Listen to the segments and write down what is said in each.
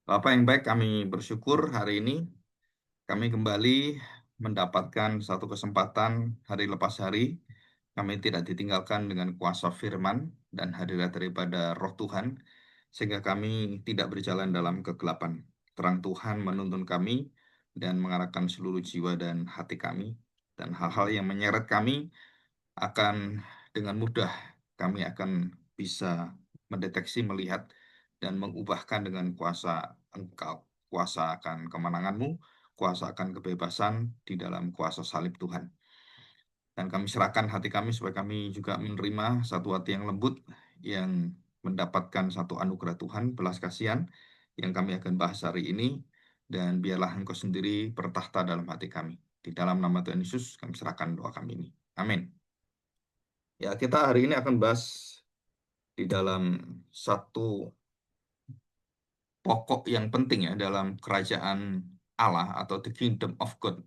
Bapak yang baik, kami bersyukur hari ini kami kembali mendapatkan satu kesempatan hari lepas hari. Kami tidak ditinggalkan dengan kuasa firman dan hadirat daripada Roh Tuhan, sehingga kami tidak berjalan dalam kegelapan. Terang Tuhan menuntun kami dan mengarahkan seluruh jiwa dan hati kami, dan hal-hal yang menyeret kami akan dengan mudah kami akan bisa mendeteksi, melihat, dan mengubahkan dengan kuasa Engkau, kuasa akan kemenangan-Mu, kuasa akan kebebasan di dalam kuasa salib Tuhan. Dan kami serahkan hati kami supaya kami juga menerima satu hati yang lembut, yang mendapatkan satu anugerah Tuhan, belas kasihan, yang kami akan bahas hari ini. Dan biarlah Engkau sendiri bertahta dalam hati kami. Di dalam nama Tuhan Yesus, kami serahkan doa kami ini. Amin. Ya, kita hari ini akan bahas di dalam satu pokok yang penting ya dalam kerajaan Allah atau the kingdom of God.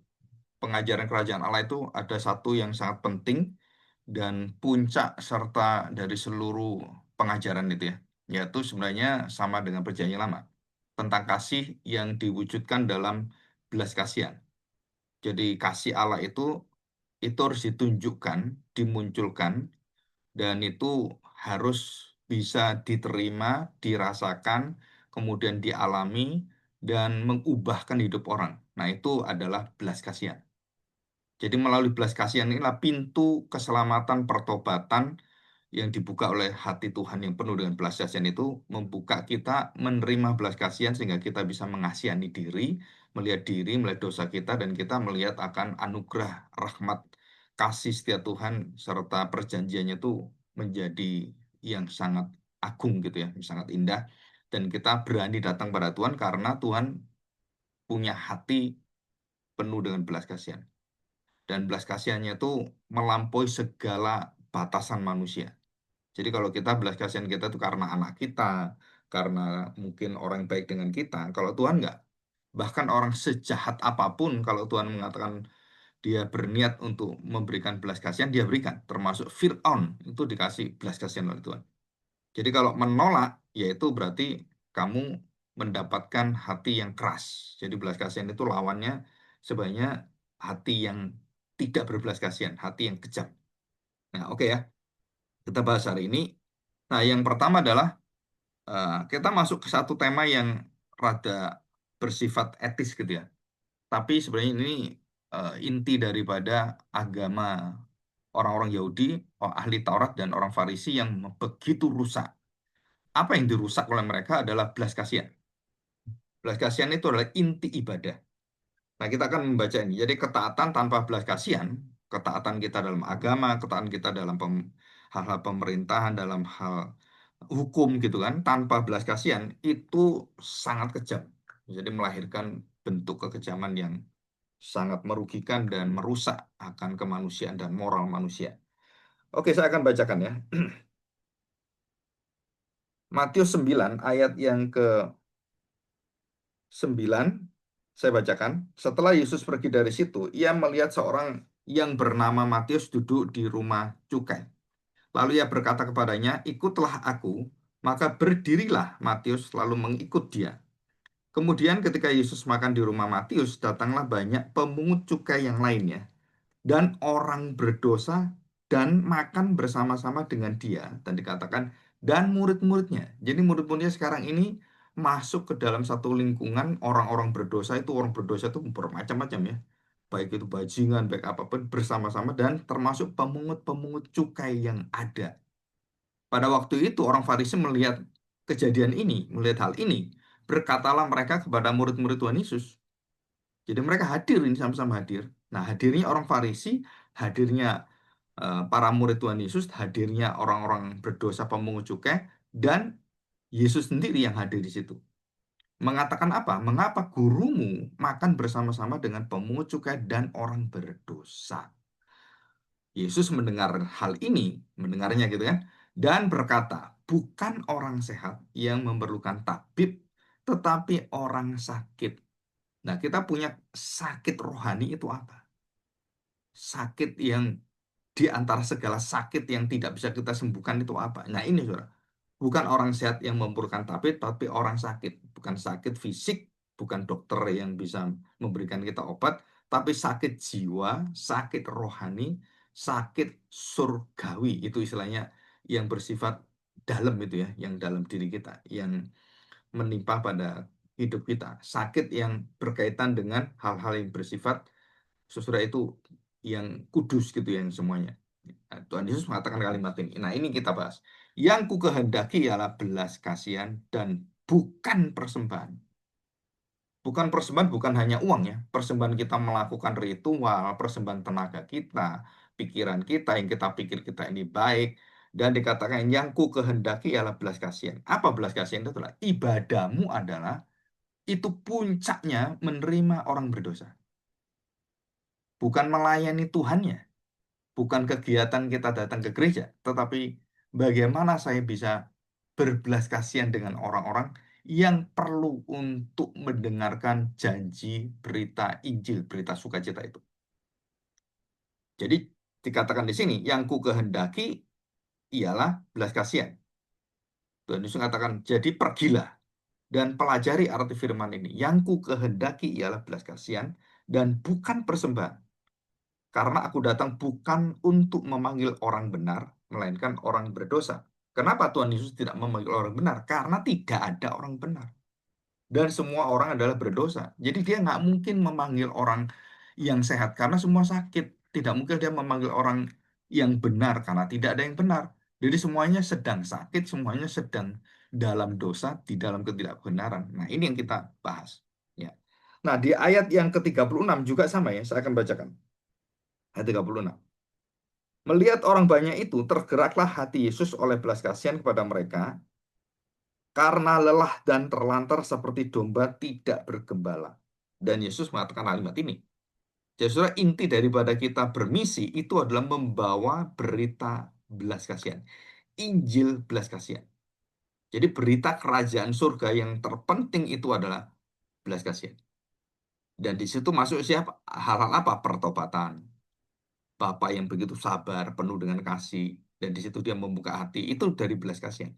Pengajaran kerajaan Allah itu ada satu yang sangat penting dan puncak serta dari seluruh pengajaran itu ya, yaitu sebenarnya sama dengan perjanjian lama tentang kasih yang diwujudkan dalam belas kasihan. Jadi kasih Allah itu harus ditunjukkan, dimunculkan, dan itu harus bisa diterima, dirasakan, kemudian dialami, dan mengubahkan hidup orang. Nah, itu adalah belas kasihan. Jadi melalui belas kasihan inilah pintu keselamatan pertobatan yang dibuka oleh hati Tuhan yang penuh dengan belas kasihan itu membuka kita menerima belas kasihan sehingga kita bisa mengasihani diri, melihat dosa kita, dan kita melihat akan anugerah, rahmat, kasih setia Tuhan serta perjanjiannya itu menjadi yang sangat agung gitu ya, sangat indah, dan kita berani datang pada Tuhan karena Tuhan punya hati penuh dengan belas kasihan. Dan belas kasihannya itu melampaui segala batasan manusia. Jadi kalau kita belas kasihan kita itu karena anak kita, karena mungkin orang baik dengan kita. Kalau Tuhan enggak. Bahkan orang sejahat apapun, kalau Tuhan mengatakan dia berniat untuk memberikan belas kasihan, dia berikan. Termasuk Fir'aun, itu dikasih belas kasihan oleh Tuhan. Jadi kalau menolak, yaitu berarti kamu mendapatkan hati yang keras. Jadi belas kasihan itu lawannya sebenarnya hati yang tidak berbelas kasihan, hati yang kejam. Nah, oke ya, kita bahas hari ini. Nah, yang pertama adalah kita masuk ke satu tema yang rada bersifat etis gitu ya. Tapi sebenarnya ini inti daripada agama orang-orang Yahudi, ahli Taurat dan orang Farisi yang begitu rusak. Apa yang dirusak oleh mereka adalah belas kasihan. Belas kasihan itu adalah inti ibadah. Nah, kita akan membaca ini. Jadi ketaatan tanpa belas kasihan, ketaatan kita dalam agama, ketaatan kita dalam hal-hal pemerintahan, dalam hal hukum gitu kan, tanpa belas kasihan itu sangat kejam. Jadi melahirkan bentuk kekejaman yang sangat merugikan dan merusak akan kemanusiaan dan moral manusia. Oke, saya akan bacakan ya. Matius 9 ayat yang ke-9 saya bacakan. Setelah Yesus pergi dari situ, ia melihat seorang yang bernama Matius duduk di rumah cukai. Lalu ia berkata kepadanya, "Ikutlah aku." Maka berdirilah Matius lalu mengikut dia. Kemudian ketika Yesus makan di rumah Matius, datanglah banyak pemungut cukai yang lainnya dan orang berdosa dan makan bersama-sama dengan dia. Dan dikatakan, dan murid-muridnya. Jadi murid-muridnya sekarang ini masuk ke dalam satu lingkungan orang-orang berdosa itu, orang berdosa itu bermacam-macam ya. Baik itu bajingan, baik apapun, bersama-sama dan termasuk pemungut-pemungut cukai yang ada. Pada waktu itu orang Farisi melihat kejadian ini, melihat hal ini, berkatalah mereka kepada murid-murid Tuhan Yesus. Jadi mereka hadir ini sama-sama hadir. Nah, hadirnya orang Farisi, hadirnya para murid Tuhan Yesus, hadirnya orang-orang berdosa pemungut cukai, dan Yesus sendiri yang hadir di situ. Mengatakan apa? Mengapa gurumu makan bersama-sama dengan pemungut cukai dan orang berdosa? Yesus mendengar hal ini, mendengarnya gitu kan, dan berkata, bukan orang sehat yang memerlukan tabib, tetapi orang sakit. Nah, kita punya sakit rohani itu apa? Sakit yang di antara segala sakit yang tidak bisa kita sembuhkan itu apa? Nah, ini saudara. Bukan orang sehat yang memerlukan tabib, tapi orang sakit. bukan sakit fisik, bukan dokter yang bisa memberikan kita obat, tapi sakit jiwa, sakit rohani, sakit surgawi, itu istilahnya yang bersifat dalam itu ya, yang dalam diri kita, yang menimpa pada hidup kita. Sakit yang berkaitan dengan hal-hal yang bersifat sesudah itu yang kudus gitu yang semuanya. Nah, Tuhan Yesus mengatakan kalimat ini. Nah, ini kita bahas. Yang ku kehendaki ialah belas kasihan dan bukan persembahan. Bukan persembahan, bukan hanya uang ya. Persembahan kita melakukan ritual, persembahan tenaga kita, pikiran kita, yang kita pikir kita ini baik. Dan dikatakan yang ku kehendaki ialah belas kasihan. Apa belas kasihan itu adalah ibadahmu adalah itu puncaknya menerima orang berdosa. Bukan melayani Tuhannya. Bukan kegiatan kita datang ke gereja, tetapi bagaimana saya bisa berbelas kasihan dengan orang-orang yang perlu untuk mendengarkan janji berita Injil, berita sukacita itu. Jadi dikatakan di sini, yang ku kehendaki ialah belas kasihan. Tuhan Yesus mengatakan, jadi pergilah dan pelajari arti firman ini. Yang ku kehendaki ialah belas kasihan dan bukan persembahan. Karena aku datang bukan untuk memanggil orang benar, melainkan orang berdosa. Kenapa Tuhan Yesus tidak memanggil orang benar? Karena tidak ada orang benar. Dan semua orang adalah berdosa. Jadi dia nggak mungkin memanggil orang yang sehat, karena semua sakit. Tidak mungkin dia memanggil orang yang benar, karena tidak ada yang benar. Jadi semuanya sedang sakit, semuanya sedang dalam dosa, di dalam ketidakbenaran. Nah ini yang kita bahas. Ya. Nah di ayat yang ke-36 juga sama ya, saya akan bacakan. Ayat 36. Melihat orang banyak itu, tergeraklah hati Yesus oleh belas kasihan kepada mereka, karena lelah dan terlantar seperti domba tidak bergembala. Dan Yesus mengatakan kalimat ini. Jadi, saudara, inti daripada kita bermisi itu adalah membawa berita belas kasihan. Injil belas kasihan. Jadi berita kerajaan surga yang terpenting itu adalah belas kasihan. Dan di situ masuk siapa? Hal-hal apa? Pertobatan. Bapa yang begitu sabar, penuh dengan kasih. Dan di situ dia membuka hati. Itu dari belas kasihan.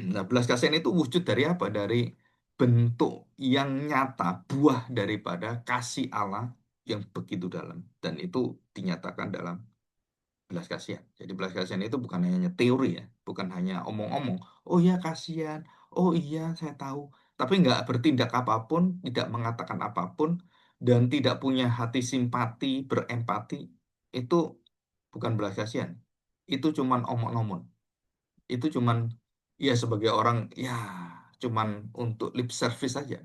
Nah, belas kasihan itu wujud dari apa? Dari bentuk yang nyata, buah daripada kasih Allah yang begitu dalam. Dan itu dinyatakan dalam belas kasihan. Jadi belas kasihan itu bukan hanya teori ya, bukan hanya omong-omong. Oh iya kasihan, oh iya saya tahu. Tapi nggak bertindak apapun, tidak mengatakan apapun, dan tidak punya hati simpati, berempati. Itu bukan belas kasihan. Itu cuman omong-omong. Itu cuman ya sebagai orang ya cuman untuk lip service saja,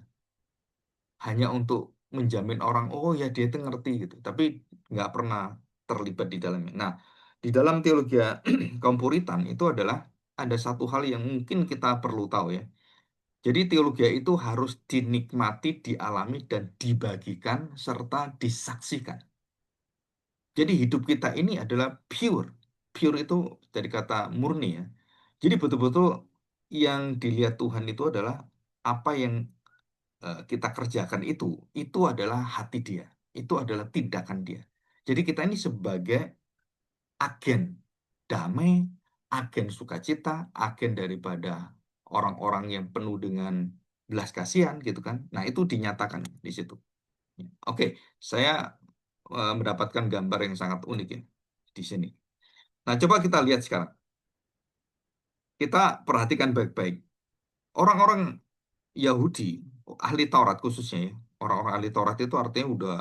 hanya untuk menjamin orang oh ya dia itu ngerti gitu, tapi nggak pernah terlibat di dalamnya. Nah, di dalam teologi kaum Puritan itu adalah ada satu hal yang mungkin kita perlu tahu ya. Jadi teologi itu harus dinikmati, dialami, dan dibagikan serta disaksikan. Jadi hidup kita ini adalah pure. Pure itu dari kata murni ya. Jadi betul-betul yang dilihat Tuhan itu adalah apa yang kita kerjakan itu adalah hati dia. Itu adalah tindakan dia. Jadi kita ini sebagai agen damai, agen sukacita, agen daripada orang-orang yang penuh dengan belas kasihan gitu kan. Nah, itu dinyatakan di situ. Oke, saya mendapatkan gambar yang sangat unik ya di sini. Nah, coba kita lihat sekarang. Kita perhatikan baik-baik. Orang-orang Yahudi, ahli Taurat khususnya ya, orang-orang ahli Taurat itu artinya udah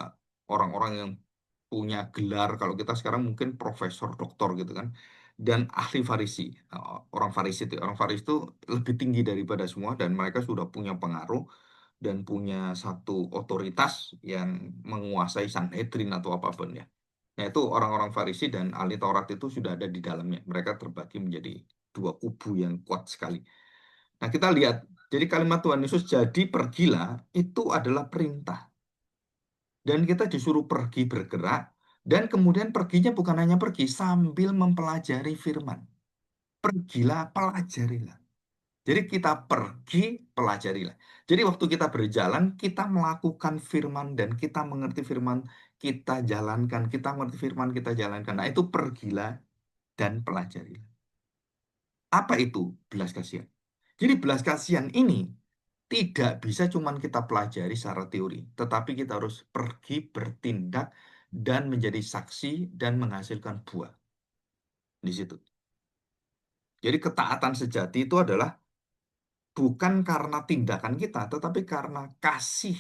orang-orang yang punya gelar, kalau kita sekarang mungkin profesor, doktor gitu kan, dan ahli Farisi. Orang Farisi itu lebih tinggi daripada semua, dan mereka sudah punya pengaruh dan punya satu otoritas yang menguasai Sanhedrin atau apapun ya. Nah, itu orang-orang Farisi dan ahli Taurat itu sudah ada di dalamnya. Mereka terbagi menjadi dua kubu yang kuat sekali. Nah, kita lihat, jadi kalimat Tuhan Yesus, jadi pergilah, itu adalah perintah. Dan kita disuruh pergi bergerak, dan kemudian perginya bukan hanya pergi, sambil mempelajari firman. Pergilah, pelajarilah. Jadi kita pergi, pelajarilah. Jadi waktu kita berjalan, kita melakukan firman dan kita mengerti firman, kita jalankan, kita mengerti firman, kita jalankan. Nah, itu pergilah dan pelajarilah. Apa itu belas kasihan? Jadi belas kasihan ini Tidak bisa cuman kita pelajari secara teori, tetapi kita harus pergi bertindak dan menjadi saksi dan menghasilkan buah di situ. Jadi ketaatan sejati itu adalah bukan karena tindakan kita, tetapi karena kasih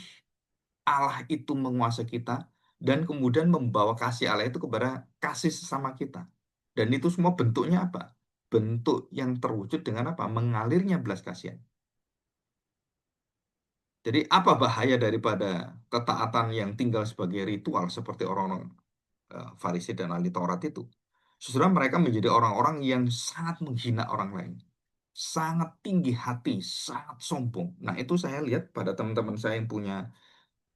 Allah itu menguasai kita dan kemudian membawa kasih Allah itu kepada kasih sesama kita. Dan itu semua bentuknya apa? Bentuk yang terwujud dengan apa? Mengalirnya belas kasihan. Jadi apa bahaya daripada ketaatan yang tinggal sebagai ritual seperti orang-orang Farisi dan ahli Taurat itu? Sesudah mereka menjadi orang-orang yang sangat menghina orang lain, sangat tinggi hati, sangat sombong. Nah, itu saya lihat pada teman-teman saya yang punya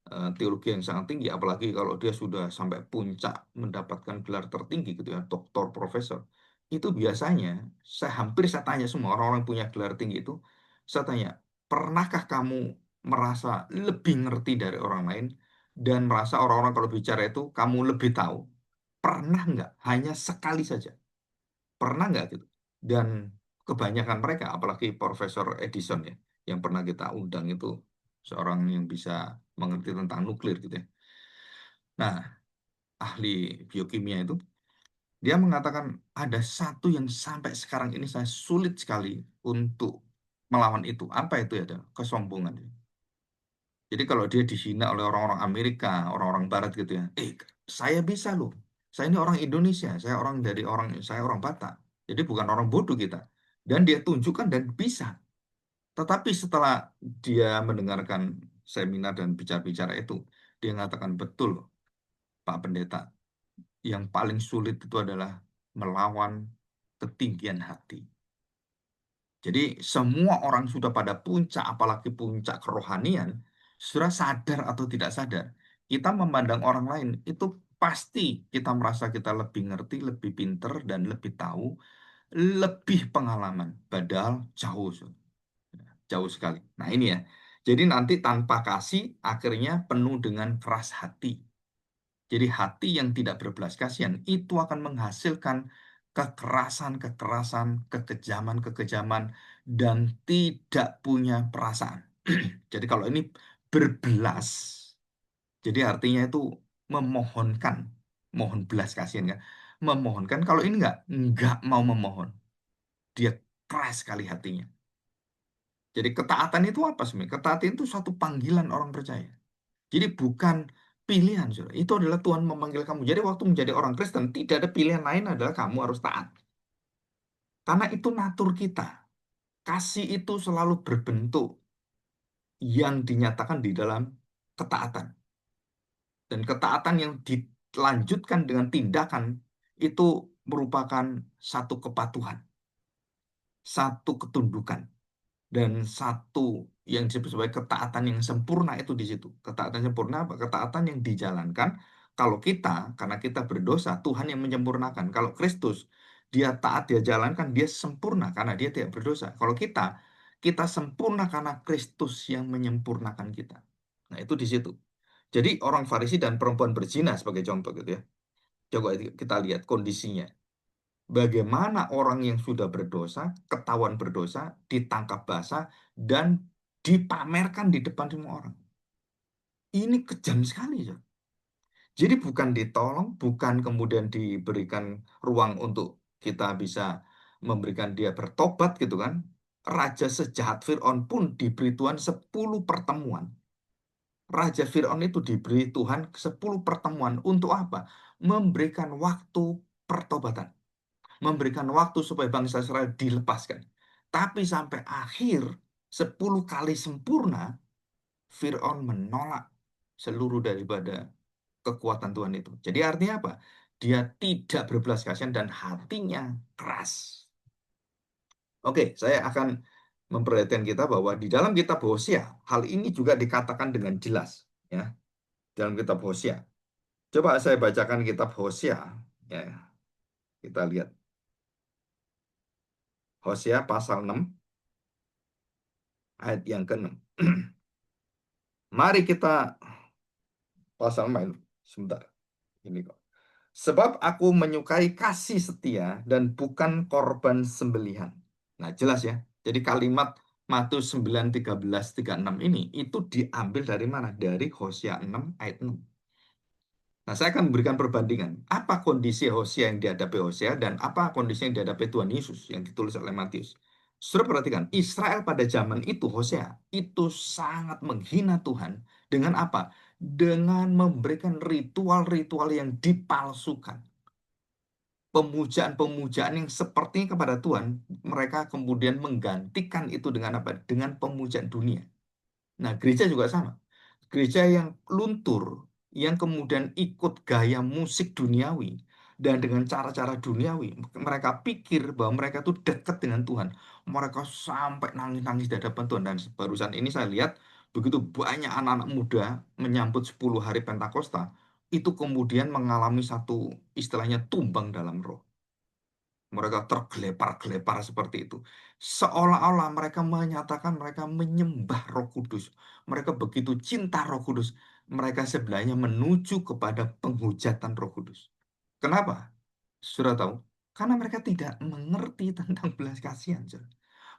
teologi yang sangat tinggi, apalagi kalau dia sudah sampai puncak mendapatkan gelar tertinggi gitu ya, doktor, profesor. Itu biasanya saya tanya semua orang-orang punya gelar tinggi itu, saya tanya, pernahkah kamu merasa lebih ngerti dari orang lain dan merasa orang-orang kalau bicara itu kamu lebih tahu? Pernah nggak? Hanya sekali saja. Pernah nggak gitu? Dan kebanyakan mereka, apalagi Profesor Edison ya, yang pernah kita undang itu seorang yang bisa mengerti tentang nuklir gitu ya. Nah, ahli biokimia itu, dia mengatakan ada satu yang sampai sekarang ini saya sulit sekali untuk melawan itu. Apa itu ya? Kesombongan. Jadi kalau dia dihina oleh orang-orang Amerika, orang-orang Barat gitu ya, saya bisa loh. Saya ini orang Indonesia, saya orang Batak. Jadi bukan orang bodoh kita. Dan dia tunjukkan dan bisa. Tetapi setelah dia mendengarkan seminar dan bicara-bicara itu, dia mengatakan betul, Pak Pendeta, yang paling sulit itu adalah melawan ketinggian hati. Jadi semua orang sudah pada puncak, apalagi puncak kerohanian, sudah sadar atau tidak sadar. Kita memandang orang lain, itu pasti kita merasa kita lebih ngerti, lebih pinter, dan lebih tahu, lebih pengalaman. Padahal jauh, jauh sekali. Nah ini ya, jadi nanti tanpa kasih, akhirnya penuh dengan keras hati. Jadi hati yang tidak berbelas kasihan itu akan menghasilkan kekerasan-kekerasan, kekejaman-kekejaman, dan tidak punya perasaan. Jadi kalau ini berbelas, jadi artinya itu memohonkan, mohon belas kasihan kan, memohonkan. Kalau ini nggak mau memohon, dia keras sekali hatinya. Jadi ketaatan itu apa sebenarnya? Ketaatan itu satu panggilan orang percaya. Jadi bukan pilihan, saudara. Itu adalah Tuhan memanggil kamu. Jadi waktu menjadi orang Kristen, tidak ada pilihan lain adalah kamu harus taat. Karena itu natur kita. Kasih itu selalu berbentuk yang dinyatakan di dalam ketaatan. Dan ketaatan yang dilanjutkan dengan tindakan itu merupakan satu kepatuhan, satu ketundukan. Dan satu yang disebut sebagai ketaatan yang sempurna itu di situ. Ketaatan sempurna apa? Ketaatan yang dijalankan kalau kita, karena kita berdosa, Tuhan yang menyempurnakan. Kalau Kristus, dia taat, dia jalankan, dia sempurna karena dia tidak berdosa. Kalau kita sempurna karena Kristus yang menyempurnakan kita. Nah, itu di situ. Jadi orang Farisi dan perempuan berzina sebagai contoh gitu ya. Coba kita lihat kondisinya. Bagaimana orang yang sudah berdosa, ketahuan berdosa, ditangkap basah, dan dipamerkan di depan semua orang. Ini kejam sekali, ya. Jadi bukan ditolong, bukan kemudian diberikan ruang untuk kita bisa memberikan dia bertobat gitu kan. Raja sejahat Fir'aun pun diberi Tuhan 10 pertemuan. Raja Fir'aun itu diberi Tuhan 10 pertemuan untuk apa? Memberikan waktu pertobatan, memberikan waktu supaya bangsa Israel dilepaskan. Tapi sampai akhir 10 kali sempurna, Fir'aun menolak seluruh daripada kekuatan Tuhan itu. Jadi artinya apa? Dia tidak berbelas kasihan dan hatinya keras. Oke, saya akan memperlihatkan kita bahwa di dalam kitab Hosea, hal ini juga dikatakan dengan jelas. Ya, dalam kitab Hosea. Coba saya bacakan kitab Hosea. Ya, kita lihat. Hosea pasal 6 ayat yang ke-6. Mari kita pasal main sebentar. Ini kok. Sebab aku menyukai kasih setia dan bukan korban sembelihan. Nah, jelas ya. Jadi kalimat Matius 9, 13, 36 ini itu diambil dari mana? Dari Hosea 6 ayat 6. Nah, saya akan memberikan perbandingan. Apa kondisi Hosea yang dihadapi Hosea dan apa kondisi yang dihadapi Tuhan Yesus yang ditulis oleh Matius. Saudara perhatikan, Israel pada zaman itu, Hosea, itu sangat menghina Tuhan. Dengan apa? Dengan memberikan ritual-ritual yang dipalsukan. Pemujaan-pemujaan yang sepertinya kepada Tuhan, mereka kemudian menggantikan itu dengan apa? Dengan pemujaan dunia. Nah, gereja juga sama. Gereja yang luntur, yang kemudian ikut gaya musik duniawi, dan dengan cara-cara duniawi, mereka pikir bahwa mereka itu dekat dengan Tuhan. Mereka sampai nangis-nangis di hadapan Tuhan. Dan barusan ini saya lihat, begitu banyak anak-anak muda menyambut 10 hari Pentakosta, itu kemudian mengalami satu istilahnya tumbang dalam roh. Mereka tergelepar-gelepar seperti itu. Seolah-olah mereka menyatakan mereka menyembah Roh Kudus. Mereka begitu cinta Roh Kudus. Mereka sebenarnya menuju kepada penghujatan Roh Kudus. Kenapa? Sudah tahu? Karena mereka tidak mengerti tentang belas kasihan. Saudara.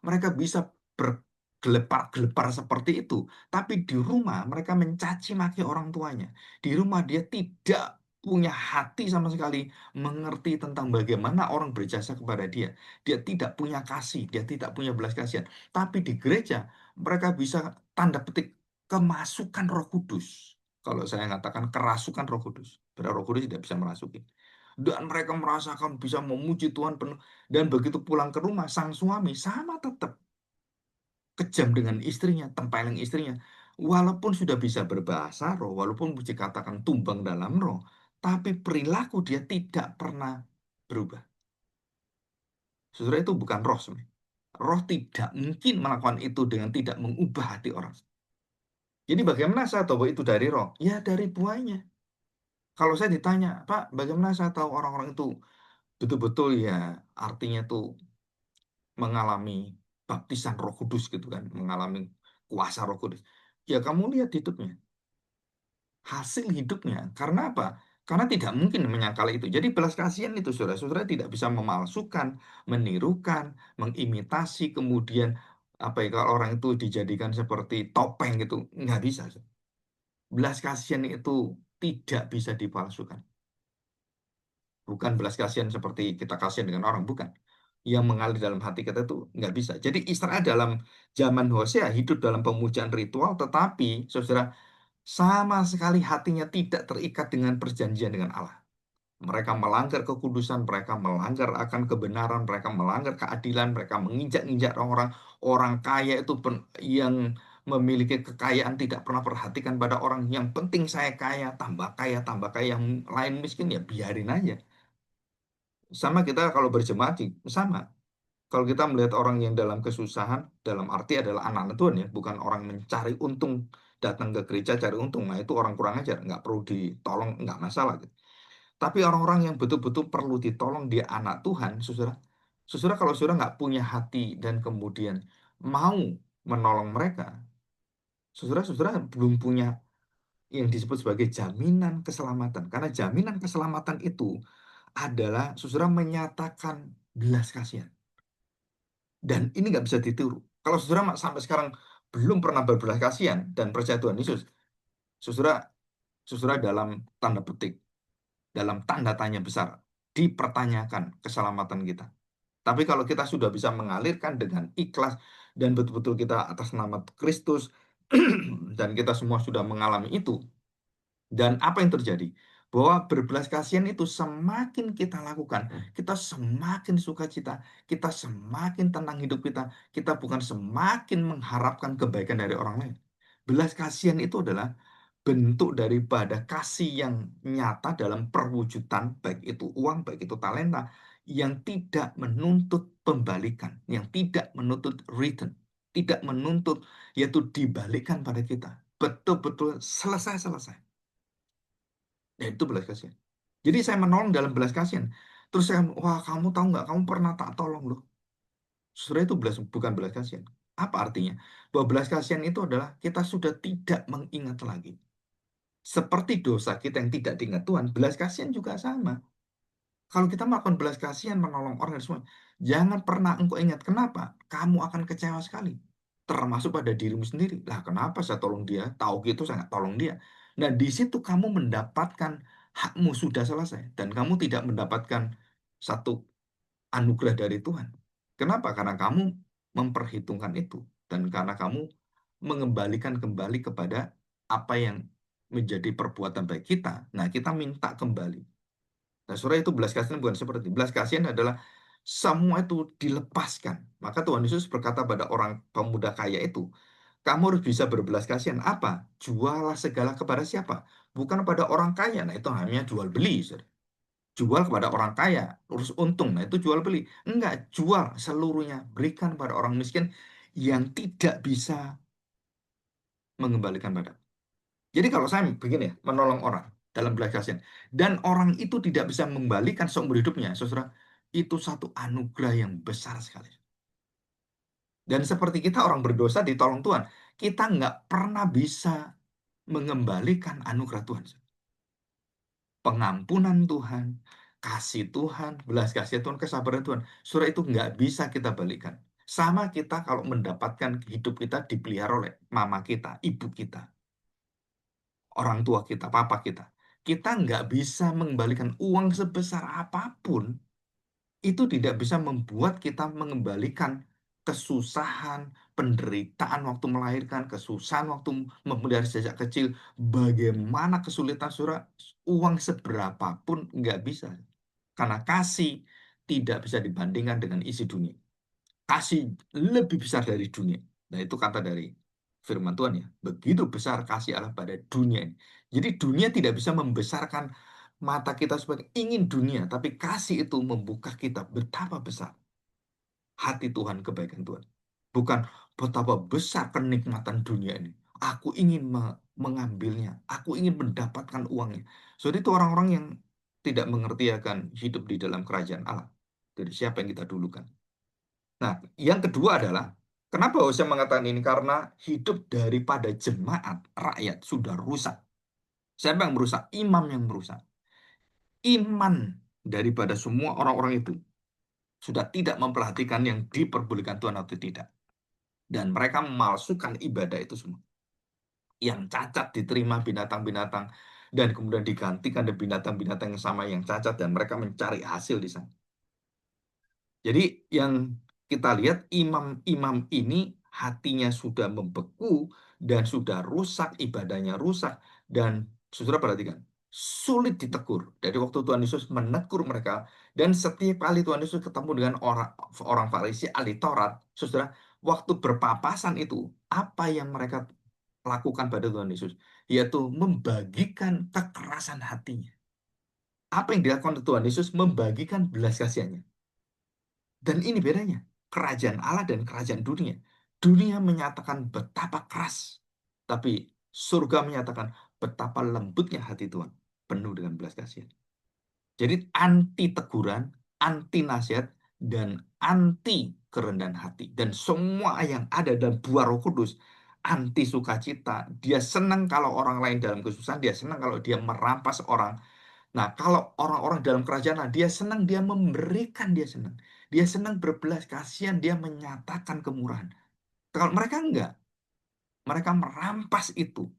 Mereka bisa bergelepar-gelepar seperti itu, tapi di rumah mereka mencaci maki orang tuanya. Di rumah dia tidak punya hati sama sekali mengerti tentang bagaimana orang berjasa kepada dia. Dia tidak punya kasih, dia tidak punya belas kasihan. Tapi di gereja mereka bisa tanda petik kemasukan Roh Kudus. Kalau saya katakan kerasukan Roh Kudus, berarti Roh Kudus tidak bisa merasuki. Dan mereka merasakan bisa memuji Tuhan penuh. Dan begitu pulang ke rumah, sang suami sama tetap kejam dengan istrinya, tempeleng istrinya. Walaupun sudah bisa berbahasa roh, walaupun dikatakan tumbang dalam roh, tapi perilaku dia tidak pernah berubah. Saudara itu bukan roh sebenarnya. Roh tidak mungkin melakukan itu dengan tidak mengubah hati orang. Jadi bagaimana saya tahu bahwa itu dari roh? Ya dari buahnya. Kalau saya ditanya, Pak, bagaimana saya tahu orang-orang itu betul-betul ya artinya itu mengalami baptisan Roh Kudus gitu kan, mengalami kuasa Roh Kudus. Ya kamu lihat hidupnya, hasil hidupnya. Karena apa? Karena tidak mungkin menyangkal itu. Jadi belas kasihan itu saudara-saudara tidak bisa memalsukan, menirukan, mengimitasi, kemudian apa ya kalau orang itu dijadikan seperti topeng gitu, nggak bisa. Belas kasihan itu tidak bisa dipalsukan. Bukan belas kasihan seperti kita kasihan dengan orang, bukan. Yang mengalir dalam hati kita itu nggak bisa. Jadi Israel dalam zaman Hosea hidup dalam pemujaan ritual, tetapi saudara sama sekali hatinya tidak terikat dengan perjanjian dengan Allah. Mereka melanggar kekudusan, mereka melanggar akan kebenaran, mereka melanggar keadilan, mereka menginjak-injak orang-orang. Orang kaya itu yang memiliki kekayaan tidak pernah perhatikan pada orang. Yang penting saya kaya, tambah kaya, yang lain miskin ya biarin aja. Sama kita kalau berjemaat sama. Kalau kita melihat orang yang dalam kesusahan, dalam arti adalah anak-anak Tuhan ya, bukan orang mencari untung, datang ke gereja cari untung. Nah itu orang kurang ajar, nggak perlu ditolong, nggak masalah gitu. Tapi orang-orang yang betul-betul perlu ditolong, dia anak Tuhan, saudara. Saudara kalau saudara nggak punya hati dan kemudian mau menolong mereka, saudara-saudara belum punya yang disebut sebagai jaminan keselamatan. Karena jaminan keselamatan itu adalah saudara menyatakan belas kasihan. Dan ini nggak bisa ditiru. Kalau saudara sampai sekarang belum pernah berbelas kasihan dan percaya Tuhan Yesus, saudara, saudara dalam tanda petik, dalam tanda tanya besar, dipertanyakan keselamatan kita. Tapi kalau kita sudah bisa mengalirkan dengan ikhlas dan betul-betul kita atas nama Kristus dan kita semua sudah mengalami itu, dan apa yang terjadi? Bahwa berbelas kasihan itu semakin kita lakukan, kita semakin sukacita, kita semakin tenang hidup kita bukan semakin mengharapkan kebaikan dari orang lain. Belas kasihan itu adalah bentuk daripada kasih yang nyata dalam perwujudan, baik itu uang, baik itu talenta, yang tidak menuntut pembalikan, yang tidak menuntut return, tidak menuntut, yaitu dibalikan pada kita. Betul-betul selesai-selesai. Ya itu belas kasihan. Jadi saya menolong dalam belas kasihan. Terus saya, wah kamu tahu nggak, kamu pernah tak tolong loh. Sebenarnya itu bukan belas kasihan. Apa artinya? Bahwa belas kasihan itu adalah kita sudah tidak mengingat lagi. Seperti dosa kita yang tidak diingat Tuhan, belas kasihan juga sama. Kalau kita melakukan belas kasihan, menolong orang dan semua, jangan pernah engkau ingat. Kenapa? Kamu akan kecewa sekali. termasuk pada dirimu sendiri. Lah, kenapa saya tolong dia? Tahu gitu saya nggak tolong dia. Nah, di situ kamu mendapatkan hakmu sudah selesai dan kamu tidak mendapatkan satu anugerah dari Tuhan. Kenapa? Karena kamu memperhitungkan itu dan karena kamu mengembalikan kembali kepada apa yang menjadi perbuatan baik kita. Nah, kita minta kembali. Nah, saudara itu belas kasihan bukan seperti itu. Belas kasihan adalah semua itu dilepaskan. Maka Tuhan Yesus berkata pada orang pemuda kaya itu, kamu harus bisa berbelas kasihan. Apa? Jualah segala kepada siapa? Bukan pada orang kaya. Nah, itu hanya jual beli, saudara. Jual kepada orang kaya, urus untung. Nah, itu jual beli. Enggak, jual seluruhnya. Berikan pada orang miskin yang tidak bisa mengembalikan pada. Jadi kalau saya begini ya, menolong orang dalam belas kasihan, dan orang itu tidak bisa membalikan seumur hidupnya, saudara, itu satu anugerah yang besar sekali. Dan seperti kita orang berdosa ditolong Tuhan, kita nggak pernah bisa mengembalikan anugerah Tuhan. Pengampunan Tuhan, kasih Tuhan, belas kasihan Tuhan, kesabaran Tuhan. Saudara itu nggak bisa kita balikan. Sama kita kalau mendapatkan hidup kita dipelihara oleh mama kita, ibu kita, orang tua kita, papa kita. Kita nggak bisa mengembalikan uang sebesar apapun, itu tidak bisa membuat kita mengembalikan kesusahan, penderitaan waktu melahirkan, kesusahan waktu memelihara sejak kecil, bagaimana kesulitan surah, uang seberapapun nggak bisa. Karena kasih tidak bisa dibandingkan dengan isi dunia. Kasih lebih besar dari dunia. Nah, itu kata dari firman Tuhan ya. Begitu besar kasih Allah pada dunia ini. Jadi dunia tidak bisa membesarkan mata kita sebagai ingin dunia, tapi kasih itu membuka kita betapa besar hati Tuhan, kebaikan Tuhan. Bukan betapa besar kenikmatan dunia ini. Aku ingin mengambilnya, aku ingin mendapatkan uangnya. Jadi itu orang-orang yang tidak mengerti akan hidup di dalam kerajaan Allah. Jadi siapa yang kita dulukan? Nah, yang kedua adalah kenapa saya mengatakan ini? Karena hidup daripada jemaat rakyat sudah rusak. Siapa yang merusak? Imam yang merusak. Iman daripada semua orang-orang itu sudah tidak memperhatikan yang diperbolehkan Tuhan atau tidak. Dan mereka memalsukan ibadah itu semua. Yang cacat diterima binatang-binatang dan kemudian digantikan dengan binatang-binatang yang sama yang cacat dan mereka mencari hasil di sana. Jadi yang kita lihat imam-imam ini hatinya sudah membeku dan sudah rusak, ibadahnya rusak. Dan saudara perhatikan, sulit ditegur. Dari waktu Tuhan Yesus menegur mereka, dan setiap kali Tuhan Yesus ketemu dengan orang Farisi, ahli Taurat, saudara, waktu berpapasan itu, apa yang mereka lakukan pada Tuhan Yesus? Yaitu membagikan kekerasan hatinya. Apa yang dilakukan Tuhan Yesus? Membagikan belas kasihannya. Dan ini bedanya. Kerajaan Allah dan kerajaan dunia. Dunia menyatakan betapa keras. Tapi surga menyatakan betapa lembutnya hati Tuhan. Penuh dengan belas kasihan. Jadi anti teguran, anti nasihat, dan anti kerendahan hati. Dan semua yang ada dalam buah Roh Kudus, anti sukacita. Dia senang kalau orang lain dalam kesusahan, dia senang kalau dia merampas orang. Nah, kalau orang-orang dalam kerajaan Allah, dia senang, dia memberikan, dia senang. Dia senang berbelas kasihan, dia menyatakan kemurahan. Kalau mereka enggak, mereka merampas itu.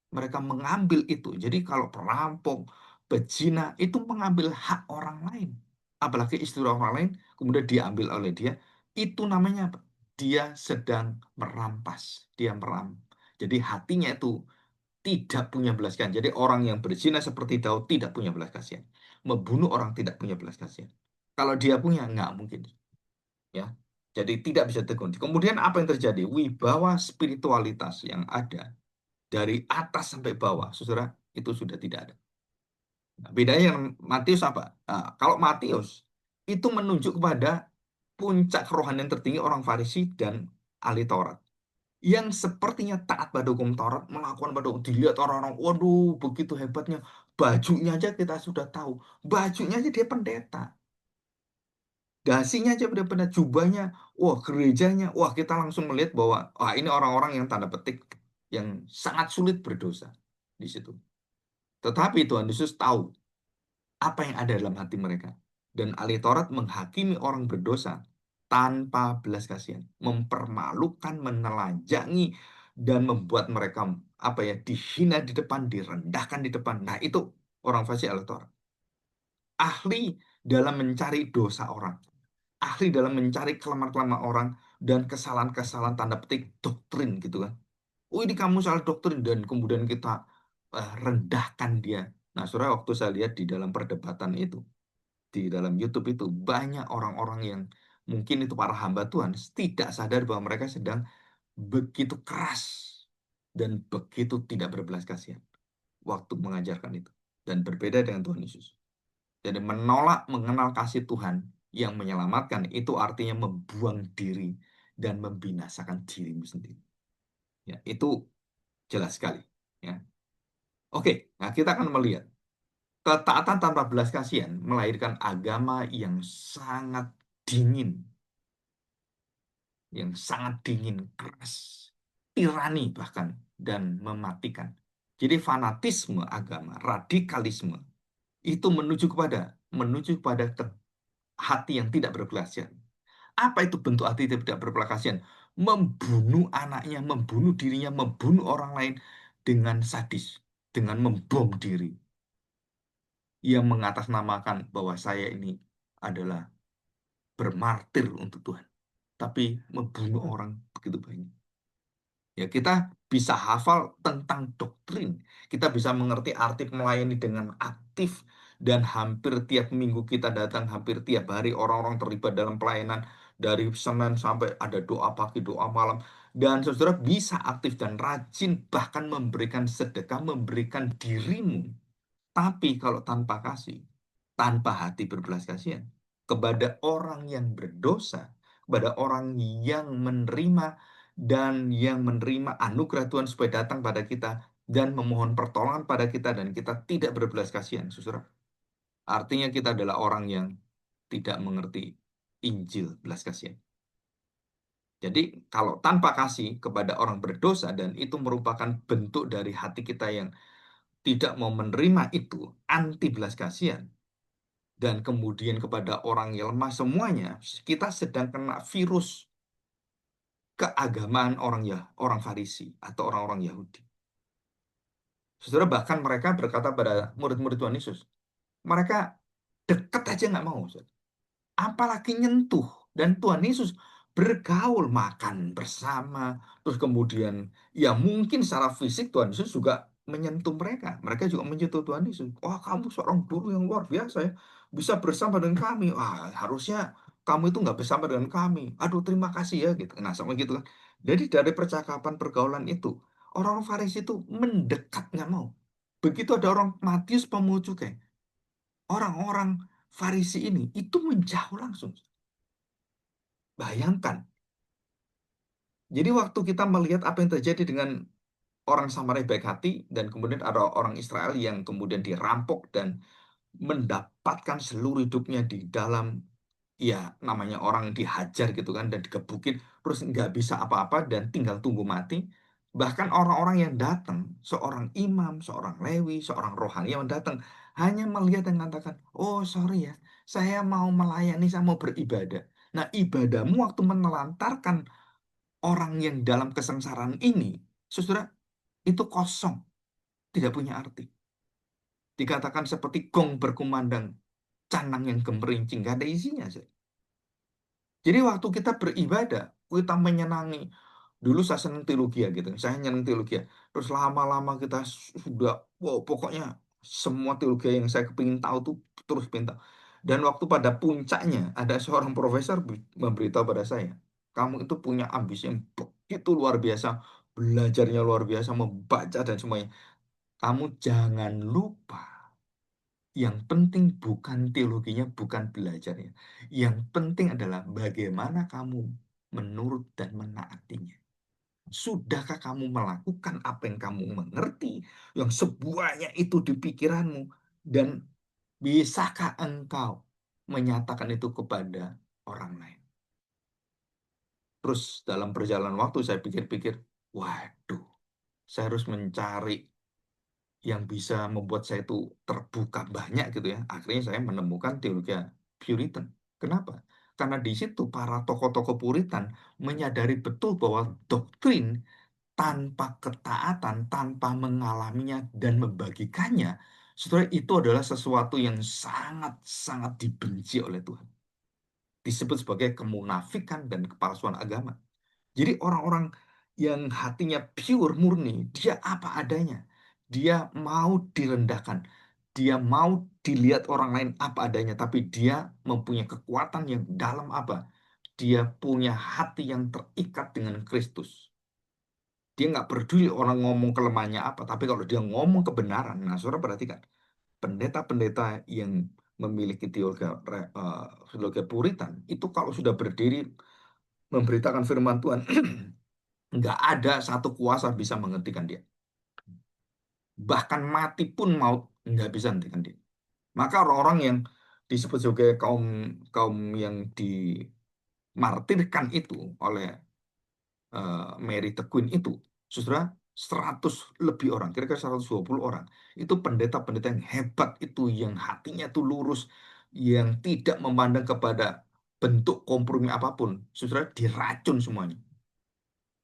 Mereka mengambil itu. Jadi kalau perampok, pezina, itu mengambil hak orang lain. Apalagi istri orang lain, kemudian diambil oleh dia. Itu namanya apa? Dia sedang merampas. Dia Jadi hatinya itu tidak punya belas kasihan. Jadi orang yang berzina seperti Daud tidak punya belas kasihan. Membunuh orang tidak punya belas kasihan. Kalau dia punya, nggak mungkin. Ya, jadi tidak bisa tegun. Kemudian apa yang terjadi? Wibawa spiritualitas yang ada dari atas sampai bawah, saudara, itu sudah tidak ada. Nah, bedanya yang Matius apa? Nah, kalau Matius itu menunjuk kepada puncak kerohanian tertinggi orang Farisi dan ahli Taurat yang sepertinya taat pada hukum Taurat, melakukan pada hukum. Dilihat orang-orang, waduh, begitu hebatnya. Bajunya aja kita sudah tahu. Bajunya aja dia pendeta. Dasinya aja benar-benar jubahnya. Wah, gerejanya. Wah, kita langsung melihat bahwa, wah, ini orang-orang yang tanda petik yang sangat sulit berdosa di situ. Tetapi Tuhan Yesus tahu apa yang ada dalam hati mereka. Dan ahli Taurat menghakimi orang berdosa tanpa belas kasihan, mempermalukan, menelanjangi, dan membuat mereka apa ya dihina di depan, direndahkan di depan. Nah, itu orang fasik adalah Torah. Ahli dalam mencari dosa orang, ahli dalam mencari kelemahan-kelemahan orang dan kesalahan-kesalahan tanda petik doktrin gitu kan. Oh, ini kamu salah doktrin, dan kemudian kita rendahkan dia. Nah, saudara, waktu saya lihat di dalam perdebatan itu, di dalam YouTube itu banyak orang-orang yang mungkin itu para hamba Tuhan tidak sadar bahwa mereka sedang begitu keras dan begitu tidak berbelas kasihan waktu mengajarkan itu, dan berbeda dengan Tuhan Yesus. Jadi menolak mengenal kasih Tuhan yang menyelamatkan itu artinya membuang diri dan membinasakan dirimu sendiri. Ya, itu jelas sekali. Ya. Oke, nah kita akan melihat ketaatan tanpa belas kasihan melahirkan agama sangat dingin, yang sangat dingin, keras, tirani bahkan, dan mematikan. Jadi fanatisme agama, radikalisme itu menuju kepada hati yang tidak berbelas kasihan. Apa itu bentuk hati yang tidak berbelas kasihan? Membunuh anaknya, membunuh dirinya, membunuh orang lain dengan sadis, dengan membom diri, yang mengatasnamakan bahwa saya ini adalah bermartir untuk Tuhan, tapi membunuh orang begitu banyak. Ya, kita bisa hafal tentang doktrin, kita bisa mengerti arti melayani dengan aktif, dan hampir tiap minggu kita datang, hampir tiap hari orang-orang terlibat dalam pelayanan dari Senin sampai ada doa pagi, doa malam, dan saudara bisa aktif dan rajin bahkan memberikan sedekah, memberikan dirimu. Tapi kalau tanpa kasih, tanpa hati berbelas kasihan kepada orang yang berdosa, kepada orang yang menerima dan yang menerima anugerah Tuhan supaya datang pada kita dan memohon pertolongan pada kita, dan kita tidak berbelas kasihan, saudara, artinya kita adalah orang yang tidak mengerti Injil belas kasihan. Jadi kalau tanpa kasih kepada orang berdosa, dan itu merupakan bentuk dari hati kita yang tidak mau menerima itu, anti belas kasihan, dan kemudian kepada orang yang lemah, semuanya kita sedang kena virus keagamaan orang Farisi atau orang-orang Yahudi. Saudara, bahkan mereka berkata pada murid-murid Tuhan Yesus, mereka dekat aja nggak mau, saudara, apalagi nyentuh. Dan Tuhan Yesus bergaul, makan bersama, terus kemudian ya mungkin secara fisik Tuhan Yesus juga menyentuh mereka. Mereka juga menyentuh Tuhan Yesus. Wah, kamu seorang guru yang luar biasa ya, bisa bersama dengan kami. Wah, harusnya kamu itu nggak bersama dengan kami. Aduh, terima kasih ya gitu. Nah, sama gitu kan. Jadi dari percakapan pergaulan itu, orang-orang Farisi itu mendekat nggak mau. Begitu ada orang Matius pemungut cukai, orang-orang Farisi ini itu menjauh langsung. Bayangkan. Jadi waktu kita melihat apa yang terjadi dengan orang Samaria baik hati, dan kemudian ada orang Israel yang kemudian dirampok dan mendapatkan seluruh hidupnya di dalam, ya namanya orang dihajar gitu kan, dan digebukin, terus nggak bisa apa-apa dan tinggal tunggu mati. Bahkan orang-orang yang datang, seorang imam, seorang lewi, seorang rohani yang datang, hanya melihat dan mengatakan, oh sorry ya, saya mau melayani, saya mau beribadah. Nah, ibadahmu waktu menelantarkan orang yang dalam kesengsaraan ini, saudara, itu kosong, tidak punya arti. Dikatakan seperti gong berkumandang, canang yang gemerincing, gak ada isinya, saudara. Jadi waktu kita beribadah, kita menyenangi. Dulu saya senang teologi ya gitu, saya nyenang teologi ya. Terus lama-lama kita sudah, wow, pokoknya semua teologi yang saya kepingin tahu tuh terus pinta. Dan waktu pada puncaknya, ada seorang profesor memberitahu pada saya, kamu itu punya ambisi yang begitu luar biasa, belajarnya luar biasa, membaca dan semuanya. Kamu jangan lupa, yang penting bukan teologinya, bukan belajarnya. Yang penting adalah bagaimana kamu menurut dan menaatinya. Sudahkah kamu melakukan apa yang kamu mengerti, yang semuanya itu di pikiranmu, dan bisakah engkau menyatakan itu kepada orang lain? Terus dalam perjalanan waktu saya pikir-pikir, waduh, saya harus mencari yang bisa membuat saya itu terbuka banyak gitu ya. Akhirnya saya menemukan teologi Puritan. Kenapa? Karena di situ para tokoh-tokoh Puritan menyadari betul bahwa doktrin tanpa ketaatan, tanpa mengalaminya dan membagikannya, saudara, itu adalah sesuatu yang sangat-sangat dibenci oleh Tuhan. Disebut sebagai kemunafikan dan kepalsuan agama. Jadi orang-orang yang hatinya pure, murni, dia apa adanya. Dia mau direndahkan. Dia mau dilihat orang lain apa adanya. Tapi dia mempunyai kekuatan yang dalam apa? Dia punya hati yang terikat dengan Kristus. Dia nggak peduli orang ngomong kelemahannya apa. Tapi kalau dia ngomong kebenaran, nah saudara perhatikan. Pendeta-pendeta yang memiliki teologi Puritan, itu kalau sudah berdiri memberitakan firman Tuhan, nggak ada satu kuasa bisa menghentikan dia. Bahkan mati pun maut nggak bisa menghentikan dia. Maka orang-orang yang disebut sebagai kaum kaum yang dimartirkan itu oleh Mary the Queen itu, saudara, 100 lebih orang, kira-kira 120 orang. Itu pendeta-pendeta yang hebat itu, yang hatinya itu lurus, yang tidak memandang kepada bentuk kompromi apapun. Saudara, diracun semuanya